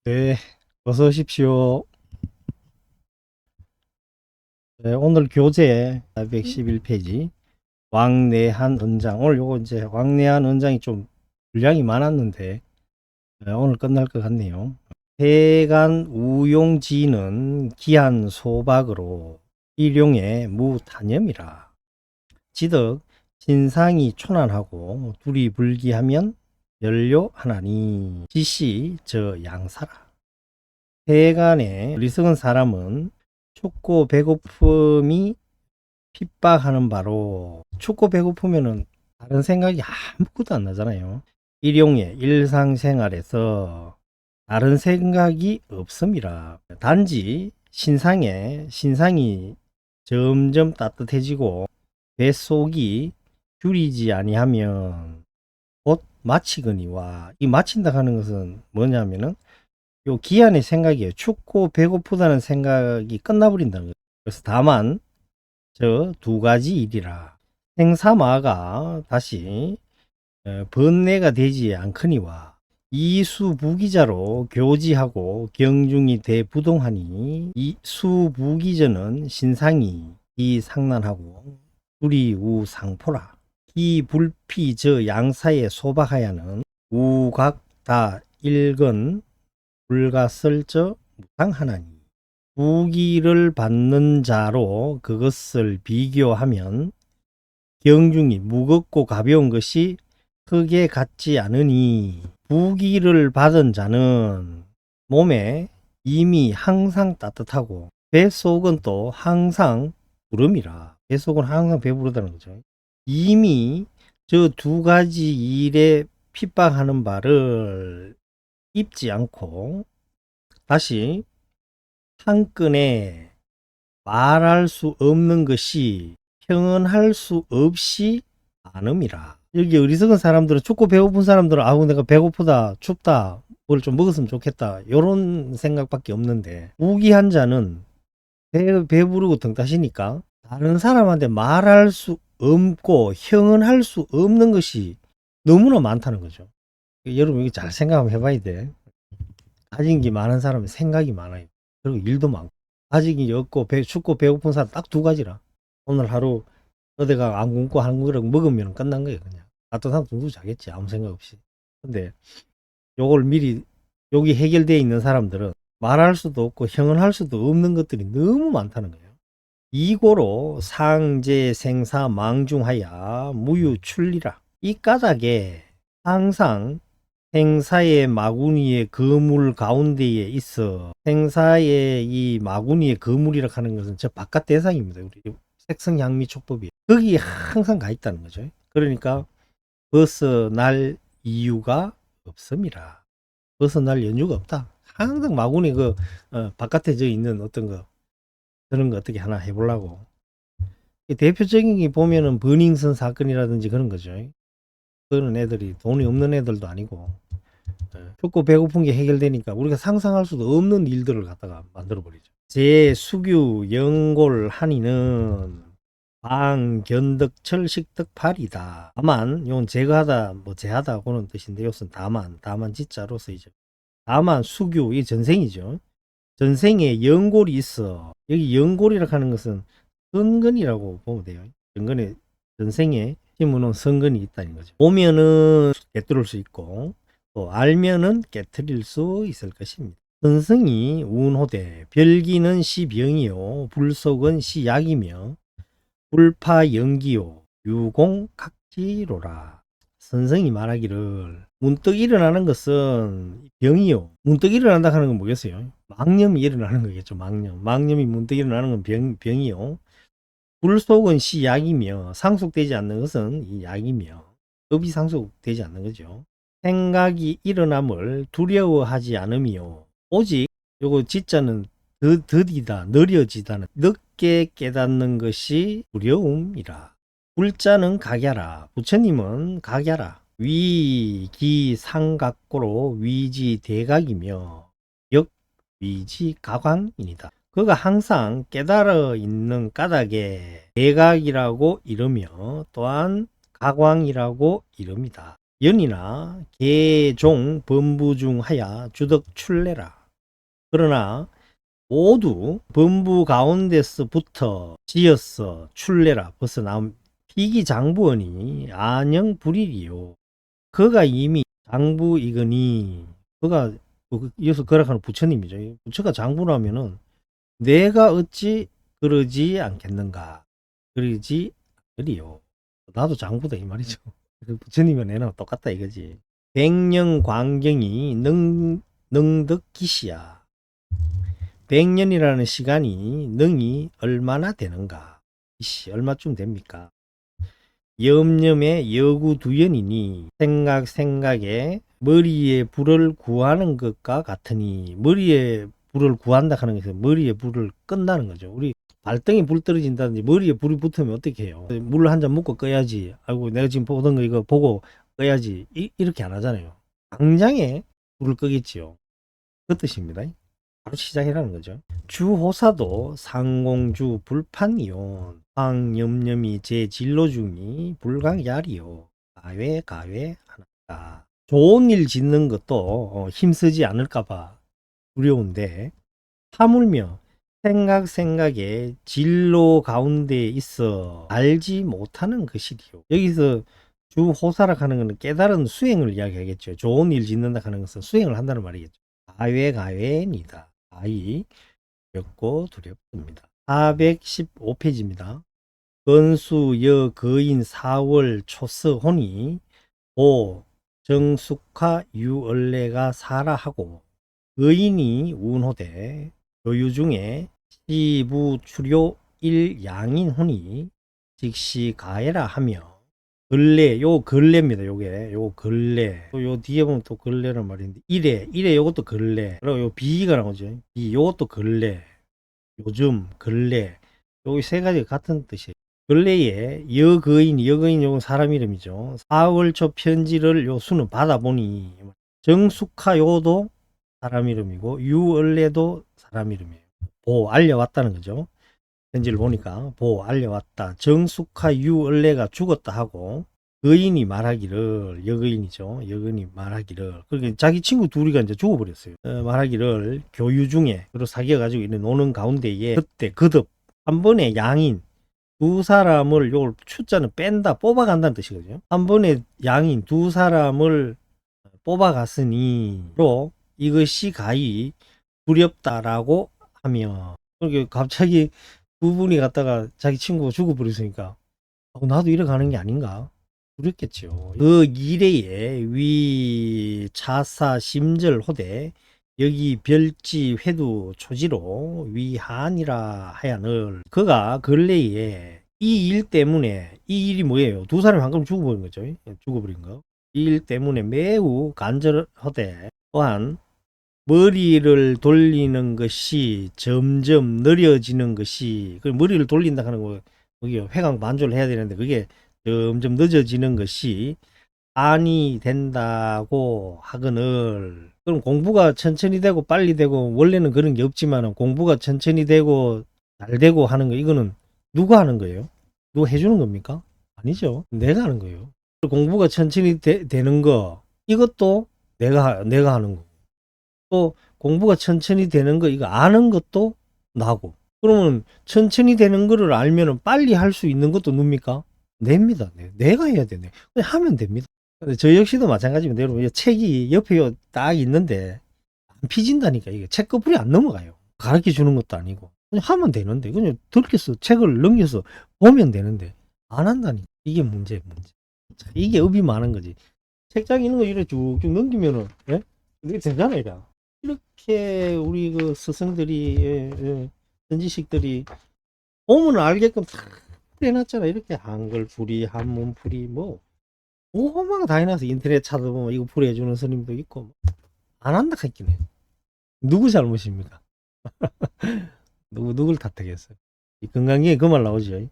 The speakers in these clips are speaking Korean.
네, 어서 오십시오. 네, 오늘 교재 411페이지 왕래한 은장. 오늘 요거 이제 왕래한 은장이 좀 분량이 많았는데 오늘 끝날 것 같네요. 태간 우용지는 기한 소박으로 일용의 무탄염이라. 지덕 신상이 초난하고 둘이 불기하면 연료하나니 지시 저 양사라. 세간에 어리석은 사람은 춥고 배고픔이 핍박하는 바로 춥고 배고프면은 다른 생각이 아무것도 안 나잖아요. 일용의 일상생활에서 다른 생각이 없음이라. 단지 신상이 점점 따뜻해지고 뱃속이 줄이지 아니하면 곧 마치거니와. 이 마친다 하는 것은 뭐냐면은 요 기한의 생각이에요. 춥고 배고프다는 생각이 끝나버린다는 거예요. 그래서 다만 저 두 가지 일이라 생사마가 다시 번뇌가 되지 않거니와 이수부기자로 교지하고 경중이 대부동하니 이 수부기전은 신상이 이 상난하고 둘이 우상포라. 이 불피 저 양사에 소박하야는 우각 다 일건 불가설저 무상하나니 부기를 받는 자로 그것을 비교하면 경중이 무겁고 가벼운 것이 크게 같지 않으니 부기를 받은 자는 몸에 이미 항상 따뜻하고 뱃속은 또 항상 부름이라. 뱃속은 항상 배부르다는 거죠. 이미 저 두 가지 일에 핍박하는 바를 입지 않고 다시 한 끈에 말할 수 없는 것이 평언할 수 없이 않음이라. 여기 어리석은 사람들은 춥고 배고픈 사람들은 아우 내가 배고프다 춥다 뭘 좀 먹었으면 좋겠다 요런 생각밖에 없는데 우기한 자는 배부르고 등 따시니까 다른 사람한테 말할 수 없고 형언할 수 없는 것이 너무나 많다는 거죠. 여러분 이거 잘 생각 한번 해봐야 돼. 가진 게 많은 사람은 생각이 많아요. 그리고 일도 많고. 가진 게 없고 춥고 배고픈 사람 딱 두 가지라. 오늘 하루 어디가 안 굶고 한 그릇 먹으면 끝난 거예요. 그냥 따뜻한 둥둥 자겠지 아무 생각 없이. 근데 요걸 미리 여기 해결되어 있는 사람들은 말할 수도 없고 형언할 수도 없는 것들이 너무 많다는 거예요. 이고로 상제 생사 망중하야 무유출리라. 이 까닭에 항상 생사의 마구니의 거물 가운데에 있어. 생사의 이 마구니의 거물이라 하는 것은 저 바깥 대상입니다. 우리 색성양미촉법이 거기에 항상 가 있다는 거죠. 그러니까 벗어날 이유가 없습니다. 벗어날 연유가 없다. 항상 마구니 바깥에 저 있는 어떤 거 그런 거 어떻게 하나 해보려고. 대표적인 게 보면은 버닝썬 사건이라든지 그런 거죠. 그런 애들이 돈이 없는 애들도 아니고 춥고 배고픈 게 해결되니까 우리가 상상할 수도 없는 일들을 갖다가 만들어 버리죠. 제 수규 영골 한이는 방견덕철 식덕팔이다. 다만 이건 제거하다 뭐 제하다 그런 뜻인데 이것은 다만 지자로 쓰이죠. 다만 수규 이 전생이죠. 전생에 영골이 있어. 여기 영골이라고 하는 것은 선근이라고 보면 돼요. 전생에 힘으로는 선근이 있다는 거죠. 보면은 깨뜨릴 수 있고 또 알면은 깨뜨릴 수 있을 것입니다. 선승이 운호대 별기는 시병이요 불속은 시약이며 불파연기요 유공각지로라. 선생이 말하기를 문득 일어나는 것은 병이요. 문득 일어난다 하는 건 뭐겠어요? 망념이 일어나는 거겠죠. 망념이 문득 일어나는 건 병이요. 불속은 시약이며 상속되지 않는 것은 이 약이며 법이 상속되지 않는 거죠. 생각이 일어남을 두려워하지 않으며 오직 요거 지자는 더디다 느려지다는 늦게 깨닫는 것이 두려움이라. 불자는 각야라. 부처님은 각야라. 위기상각고로 위지대각이며 역위지가광입니다. 그가 항상 깨달아 있는 까닭에 대각이라고 이르며 또한 가광이라고 이릅니다. 연이나 계종 범부 중 하야 주덕 출래라. 그러나 모두 범부 가운데서부터 지어서 출래라 벌써 나온 피기장부원이 안영불일이요. 그가 이미 장부이거니 그가 이어서 거락하는 부처님이죠. 부처가 장부라면은 내가 어찌 그러지 않겠는가. 그러지 않으리요. 나도 장부다 이 말이죠. 부처님은 내랑 똑같다 이거지. 백년 광경이 능덕기시야. 100년이라는 시간이 능이 얼마나 되는가? 이씨, 얼마쯤 됩니까? 염염의 여구두연이니 생각에 머리에 불을 구하는 것과 같으니 머리에 불을 구한다 하는 것은 머리에 불을 끈다는 거죠. 우리 발등에 불 떨어진다든지 머리에 불이 붙으면 어떻게 해요? 물 한 잔 먹고 꺼야지. 아이고 내가 지금 보던 거 이거 보고 꺼야지. 이렇게 안 하잖아요. 당장에 불을 끄겠지요. 그 뜻입니다. 바로 시작이라는 거죠. 주호사도 상공주 불판이요. 황염염이 제 진로 중이 불강야리요. 가외 하나다. 좋은 일 짓는 것도 힘쓰지 않을까봐 두려운데 하물며 생각에 진로 가운데 있어 알지 못하는 것이리요. 여기서 주호사라 하는 것은 깨달은 수행을 이야기하겠죠. 좋은 일 짓는다 하는 것은 수행을 한다는 말이겠죠. 가외니다. 아이 두렵고 두렵습니다. 415페이지입니다. 건수 여 거인 4월 초서혼이 오 정숙하 유얼레가 사라하고 거인이 운호대 교유 중에 시부 출요 일양인 혼이 즉시 가해라 하며 근래 요 근래입니다. 요 근래 요 뒤에 보면 또 근래란 말인데 이래 요것도 근래 그리고 요 비가 나오죠. 요것도 근래 요즘 근래 요 세 가지가 같은 뜻이에요. 근래에 여거인 요건 사람 이름이죠. 4월초 편지를 요 수는 받아보니 정숙하 요도 사람 이름이고 유얼레도 사람 이름이에요. 알려왔다는 거죠. 편지를 보니까 알려왔다. 정숙하 유얼레가 죽었다 하고 거인이 말하기를 여거인이죠. 여거인이 말하기를 그러니까 자기 친구 둘이가 이제 죽어버렸어요. 말하기를 교유 중에 그리고 사귀어가지고 이런 노는 가운데에 그때 거듭 한 번에 양인 두 사람을 요걸 추자는 뺀다 뽑아간다는 뜻이거든요. 한 번에 양인 두 사람을 뽑아갔으니로 이것이 가히 두렵다라고 하며 그러니까 갑자기 두 분이 갔다가 자기 친구가 죽어버렸으니까 나도 이래 가는 게 아닌가 그랬겠죠. 그 이래에 위 차사 심절 호대 여기 별지 회두 초지로 위한이라 하야늘 그가 근래에 이 일 때문에 이 일이 뭐예요? 두 사람이 방금 죽어버린 거죠. 죽어버린 거. 이 일 때문에 매우 간절하되 또한 머리를 돌리는 것이 점점 느려지는 것이 그 머리를 돌린다 하는 거 그게 회광 반조를 해야 되는데 그게 점점 늦어지는 것이 안이 된다고 하거늘 그럼 공부가 천천히 되고 빨리 되고 원래는 그런 게 없지만 공부가 천천히 되고 잘 되고 하는 거 이거는 누가 하는 거예요? 누가 해주는 겁니까? 아니죠. 내가 하는 거예요. 공부가 천천히 되는 거 이것도 내가 하는 거. 또 공부가 천천히 되는 거 이거 아는 것도 나고 그러면 천천히 되는 거를 알면 빨리 할 수 있는 것도 뭡니까? 냅니다. 내가 해야 되네. 그냥 하면 됩니다. 근데 저 역시도 마찬가지입니다. 여러분 책이 옆에 딱 있는데 안 피진다니까 이게 책 거풀이 안 넘어가요. 가르쳐 주는 것도 아니고 그냥 하면 되는데 그냥 들켜서 책을 넘겨서 보면 되는데 안 한다니까 이게 문제. 이게 업이 많은 거지. 책장 있는 거 이렇게 쭉쭉 넘기면은 예? 이게 되잖아요. 이렇게 우리 그 스승들이 전지식들이 보면 알게끔 다 해놨잖아. 이렇게 한글 풀이 한문 풀이 뭐 오만 다 해놔서 인터넷 찾아보면 이거 풀이 해주는 스님도 있고 안 한다 했긴 해. 누구 잘못입니까? 누굴 탓하겠어요? 이 건강기에 그 말 나오죠.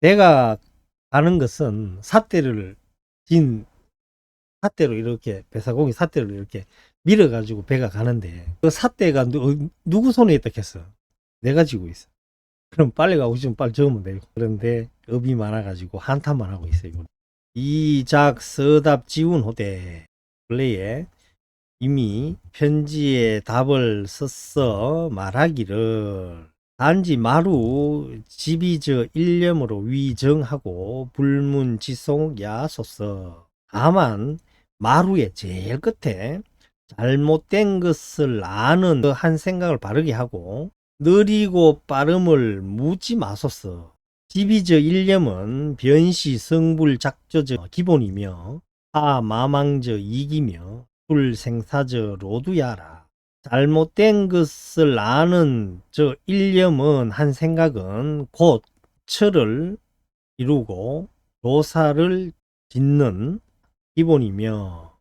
내가 가는 것은 삿대로 이렇게 배사공이 삿대로 이렇게 밀어가지고 배가 가는데 그 삿대가 누구 손에 있다 했어? 내가 지고 있어. 그럼 빨리 가고 싶으면 빨리 적으면 되고 그런데 업이 많아가지고 한탄만 하고 있어요. 이작 서답 지운호대 원래에 이미 편지에 답을 썼어 말하기를 단지 마루 집이저 일념으로 위정하고 불문지속야소서. 다만 마루의 제일 끝에 잘못된 것을 아는 그 한 생각을 바르게 하고 느리고 빠름을 묻지 마소서. 집이저 일념은 변시 성불 작저저 기본이며 하마망저 이기며 불생사저 로두야라. 잘못된 것을 아는 저 일념은 한 생각은 곧 철을 이루고 조사를 짓는 기본이며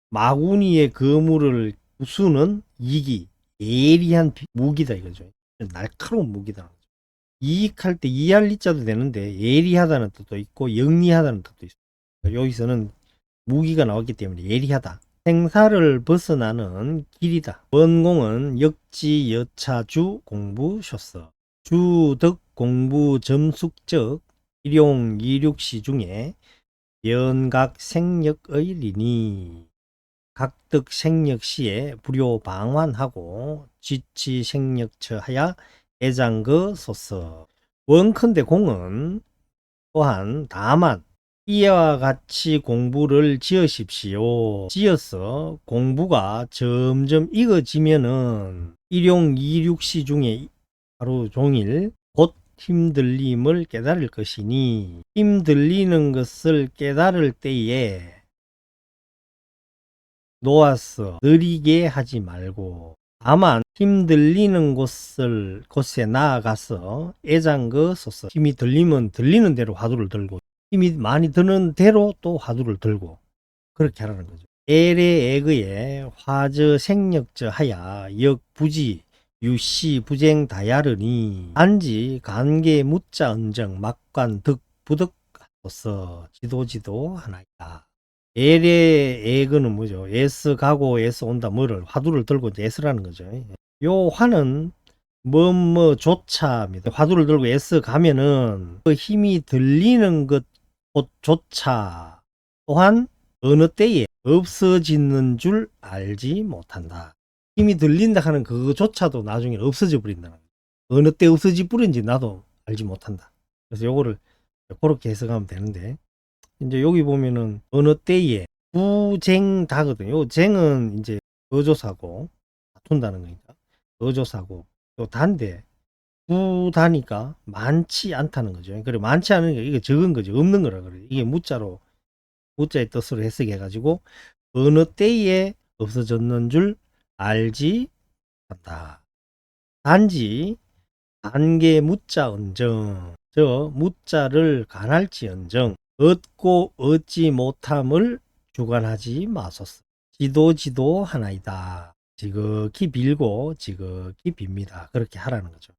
마구니의 거물을 부수는 이기 예리한 무기다 이거죠. 날카로운 무기다. 이익할 때 이해할 이자도 되는데 예리하다는 뜻도 있고 영리하다는 뜻도 있어요. 여기서는 무기가 나왔기 때문에 예리하다. 생사를 벗어나는 길이다. 원공은 역지 여차주 공부쇼서. 주덕 공부 점숙적 일용 이륙시 중에 연각 생력의 리니 각득 생력시에 불요 방환하고 지치 생력처하야 애장거 소서. 원컨대 공은 또한 다만 이와 같이 공부를 지으십시오. 지어서 공부가 점점 익어지면은 일용 이륙시 중에 하루 종일 곧 힘들림을 깨달을 것이니 힘들리는 것을 깨달을 때에 놓아서 느리게 하지 말고 다만 힘들리는 곳에 나아가서 애장거 소서. 힘이 들리면 들리는 대로 화두를 들고 힘이 많이 드는 대로 또 화두를 들고 그렇게 하라는 거죠. 에레에그의 화저 생력저 하야 역부지 유시 부쟁 다야르니 안지 간계 묻자 언정 막관 득 부득 하소서. 지도지도 하나이다. 에레에그는 뭐죠? 에스 가고 에스 온다 뭐를 화두를 들고 이제 에스라는 거죠. 요 화는 뭐뭐조차입니다. 화두를 들고 에스 가면은 그 힘이 들리는 것조차 또한 어느 때에 없어지는 줄 알지 못한다. 힘이 들린다 하는 그거조차도 나중에 없어져 버린다는 거예요. 어느 때 없어지 버린지 나도 알지 못한다. 그래서 요거를 그렇게 해석하면 되는데 이제 여기 보면은 어느 때에 부쟁다거든요. 쟁은 이제 어조사고 다툰다는 거니까 어조사고 또 단데 부다니까 많지 않다는 거죠. 그리고 많지 않은 게 이게 적은 거죠. 없는 거라 그래요. 이게 무자로 무자의 뜻으로 해석해 가지고 어느 때에 없어졌는 줄 알지 않다. 단지 단계 무자 언정 저 무자를 간할지언정 얻고 얻지 못함을 주관하지 마소서. 지도 하나이다. 지극히 빌고 지극히 빕니다. 그렇게 하라는 거죠.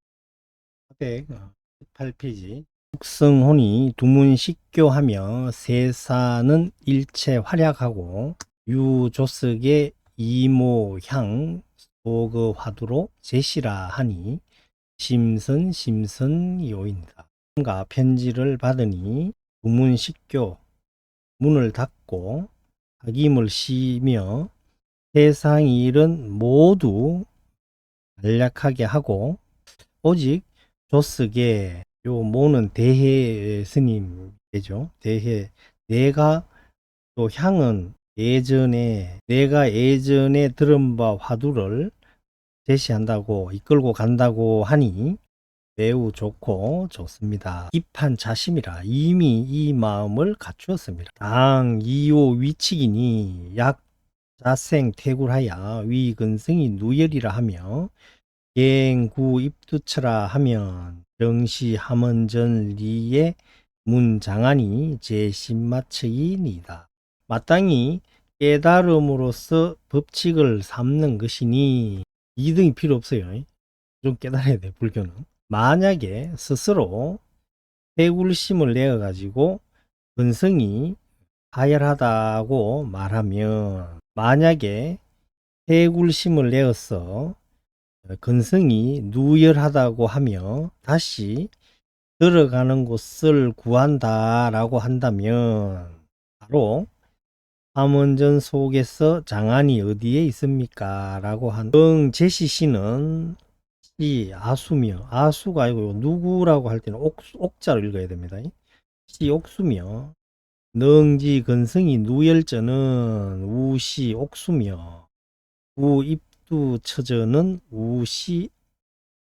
18페이지. 육성혼이 두문식교하며 세사는 일체 활약하고 유조석의 이모향 소그 화두로 제시라 하니 심선요입니다. 가 편지를 받으니 두문식교 문을 닫고 학임을 쉬며 세상 일은 모두 간략하게 하고 오직 조석에 요 모는 대해 스님 되죠. 대해 내가 또 향은 내가 예전에 들은 바 화두를 제시한다고 이끌고 간다고 하니 매우 좋고 좋습니다. 입한 자심이라 이미 이 마음을 갖추었습니다. 당 이오 위치기니 약 자생 태굴하야 위근성이 누열이라 하며 갱구 입두처라 하면 정시 함언전 리의 문장하니 제신마처이니다. 마땅히 깨달음으로써 법칙을 삼는 것이니 이등이 필요 없어요. 좀 깨달아야 돼. 불교는 만약에 스스로 해굴심을 내어 가지고 근성이 하열하다고 말하면 만약에 해굴심을 내어서 근성이 누열하다고 하며 다시 들어가는 곳을 구한다 라고 한다면 바로 함원전 속에서 장안이 어디에 있습니까? 라고 한 제시시는 시 아수며 아수가 아니고 누구라고 할 때는 옥자로 읽어야 됩니다. 시 옥수며 능지 근성이 누열전은 우시 옥수며 우입두 처전은 우시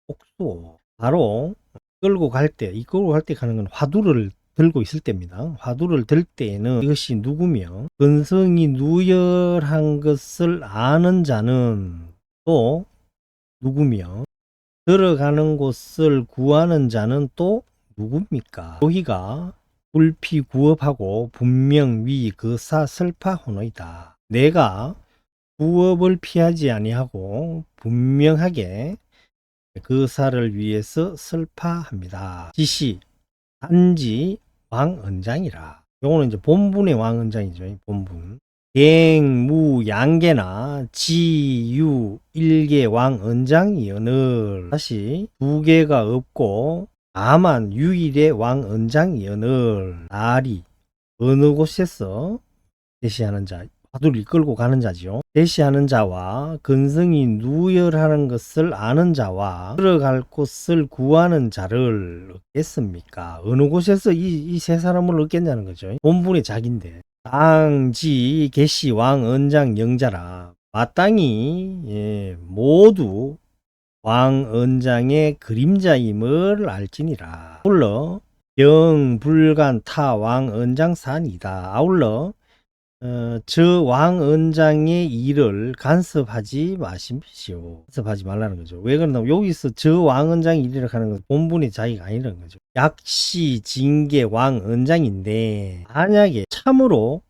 옥수. 바로 이끌고 갈 때 가는 건 화두를 들고 있을 때입니다. 화두를 들 때에는 이것이 누구며 근성이 누열한 것을 아는 자는 또 누구며 들어가는 곳을 구하는 자는 또 누굽니까? 여기가 불피 구업하고 분명 위 그사 설파 혼의다. 내가 구업을 피하지 아니하고 분명하게 그사를 위해서 설파합니다. 지시 단지 왕언장이라. 요거는 이제 본분의 왕언장이죠. 본분. 갱무 양계나 지유 일계 왕언장이언을 다시 두 개가 없고 다만 유일의 왕언장이언을 날이 어느 곳에서 제시하는 자, 화두를 이끌고 가는 자지요. 제시하는 자와 근성이 누열하는 것을 아는 자와 들어갈 곳을 구하는 자를 얻겠습니까? 어느 곳에서 이 세 사람을 얻겠냐는 거죠. 본분의 자기인데. 당지 계시 왕언장 영자라 마땅히 모두 왕언장의 그림자임을 알지니라. 아울러 영불간 타 왕언장산이다. 아울러 저 왕언장의 일을 간섭하지 마십시오. 간섭하지 말라는 거죠. 왜 그러냐면 여기서 저 왕언장의 일이라고 하는 건 본분의 자기가 아니라는 거죠. 약시 징계 왕언장인데 만약에 참으로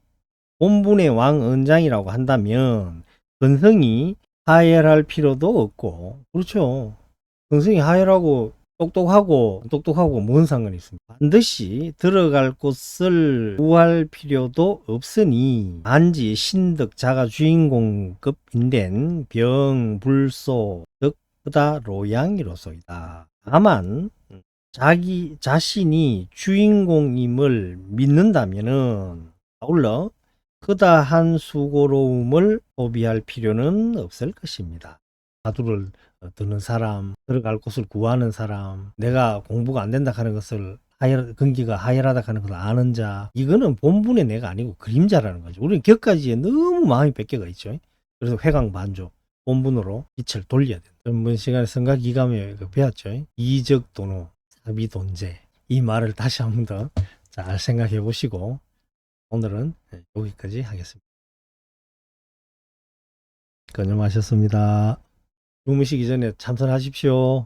본분의 왕언장이라고 한다면 근성이 하열할 필요도 없고, 그렇죠. 근성이 하열하고 똑똑하고 뭔 상관이 있습니까? 반드시 들어갈 곳을 구할 필요도 없으니 단지 신득 자가 주인공급인된 병불소 즉 그다 로양이로소이다. 다만 자기 자신이 주인공임을 믿는다면은 아울러 그다한 수고로움을 소비할 필요는 없을 것입니다. 화두를 드는 사람, 들어갈 곳을 구하는 사람, 내가 공부가 안 된다 하는 것을 근기가 하열하다 하는 것을 아는 자, 이거는 본분의 내가 아니고 그림자라는 거죠. 우리는 격가지에 너무 마음이 뺏겨가 있죠. 그래서 회광반조, 본분으로 빛을 돌려야 돼요. 전번 시간에 성가기감에 배웠죠. 이적도노, 사비돈제. 이 말을 다시 한 번 더 잘 생각해 보시고 오늘은 여기까지 하겠습니다. 건념하셨습니다. 주무시기 전에 참선하십시오.